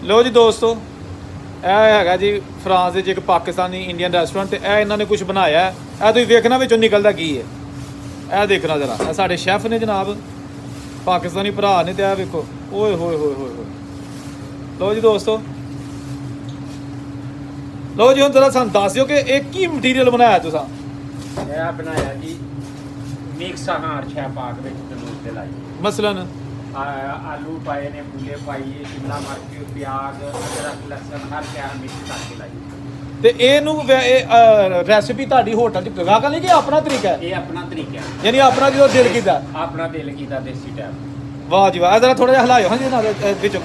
लो जी दोस्तों, ਇਹ ਹੈਗਾ ਜੀ ਫਰਾਂਸ ਦੇ ਇੱਕ ਪਾਕਿਸਤਾਨੀ ਇੰਡੀਅਨ ਰੈਸਟੋਰੈਂਟ ਤੇ ਇਹ ਇਹਨਾਂ ਨੇ ਕੁਝ ਬਣਾਇਆ ਹੈ। ਇਹ ਤੁਸੀਂ ਵੇਖਣਾ ਵਿੱਚੋਂ ਨਿਕਲਦਾ ਕੀ ਹੈ, ਇਹ ਦੇਖਣਾ ਜਰਾ। ਇਹ ਸਾਡੇ ਸ਼ੈਫ ਨੇ ਜਨਾਬ, ਪਾਕਿਸਤਾਨੀ ਭਰਾ ਨੇ। ਤੇ ਇਹ ਵੇਖੋ, ਓਏ ਹੋਏ ਹੋਏ ਹੋਏ ਹੋਏ। ਲਓ ਜੀ ਦੋਸਤੋ, ਲਓ ਜੀ ਹੁਣ ਜਰਾ ਸਾਨੂੰ ਦੱਸ ਦਿਓ ਕਿ ਇਹ ਕੀ ਮਟੀਰੀਅਲ ਬਣਾਇਆ ਤੁਸੀਂ? ਇਹ ਬਣਾਇਆ ਜੀ ਮਿਕਸ ਆਹਾਰ ਛੇ ਪਾਕ ਵਿੱਚ ਤੰਦੂਰ ਤੇ ਲਾਈ। ਮਸਲਨ आलू पाए ने, मूले पाइए, शिमला मिर्च, प्याज, अदरक, लहसुन हर क्या मिक्स करके लाई। ਤੇ ਇਹਨੂੰ ਰੈਸਿਪੀ ਤੁਹਾਡੀ ਹੋਟਲ ਚ ਗਾਹਕਾਂ ਲਈ ਕਿ ਆਪਣਾ ਤਰੀਕਾ ਹੈ? ये अपना तरीका है, ਯਾਨੀ ਆਪਣਾ ਜਦੋਂ ਦਿਲ ਕੀਤਾ। अपना दिल कीता देसी टाइप। ਵਾਹ ਜੀ ਵਾਹ। ਜਰਾ ਥੋੜਾ ਜਿਹਾ ਹਿਲਾਇਓ ਹਾਂਜੀ ਨਾਲ ਵਿੱਚ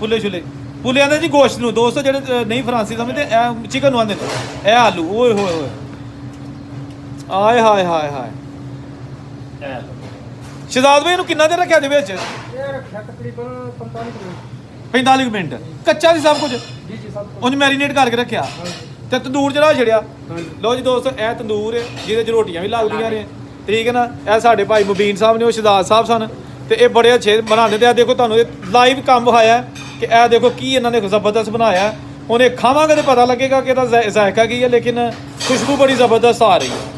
ਪੁੱਲੇ ਛੁਲੇ। ਪੁੱਲੇ ਆਂਦੇ ਜੀ ਗੋਸ਼ਤ ਨੂੰ। ਦੋਸਤੋ ਜਿਹੜੇ ਨਹੀਂ ਫਰਾਂਸੀ ਸਮਝਦੇ, ਇਹ ਚਿਕਨ ਨੂੰ ਆਂਦੇ ਨੇ। ਇਹ ਆਲੂ, ਓਏ ਹੋਏ ਹੋਏ, ਆਏ ਹਾਏ ਹਾਏ ਹਾਏ। ਸ਼ਹਜ਼ਾਦ ਭਾਈ ਇਹਨੂੰ ਕਿੰਨਾ ਦੇਰ ਰੱਖਿਆ ਦੇ ਵਿੱਚ? ये रखा तकरीबन 45 मिनट। 45 ਮਿੰਟ ਕੱਚਾ ਸੀ ਸਭ ਕੁਝ? जी जी सब ਉਹਨੂੰ ਮੈਰੀਨੇਟ ਕਰਕੇ ਰੱਖਿਆ ਤੇ ਤੰਦੂਰ ਜਿਹੜਾ ਛੜਿਆ। ਲਓ ਜੀ ਦੋਸਤੋ, ਇਹ ਤੰਦੂਰ ਹੈ ਜਿਹਦੇ 'ਚ ਰੋਟੀਆਂ ਵੀ ਲੱਗਦੀਆਂ ਨੇ, ਠੀਕ ਹੈ ਨਾ। ਇਹ ਸਾਡੇ ਭਾਈ ਮੁਬੀਨ ਸਾਹਿਬ ਨੇ, ਉਹ ਸ਼ਹਜ਼ਾਦ ਸਾਹਿਬ ਸਨ ਤੇ ਇਹ ਬੜੇ ਅੱਛੇ ਬਣਾਉਂਦੇ। ਤੇ ਆ ਦੇਖੋ, ਤੁਹਾਨੂੰ ਇਹ ਲਾਈਵ ਕੰਮ ਹੋਇਆ ਕਿ ਇਹ ਦੇਖੋ ਕੀ ਇਹਨਾਂ ਨੇ ਜ਼ਬਰਦਸਤ ਬਣਾਇਆ। ਉਹਨੇ ਖਾਵਾਂਗੇ ਤੇ ਪਤਾ ਲੱਗੇਗਾ ਕਿ ਇਹਦਾ ਜ਼ਾਇਕਾ ਕੀ ਹੈ, ਲੇਕਿਨ ਖੁਸ਼ਬੂ ਬੜੀ ਜ਼ਬਰਦਸਤ ਆ ਰਹੀ ਹੈ।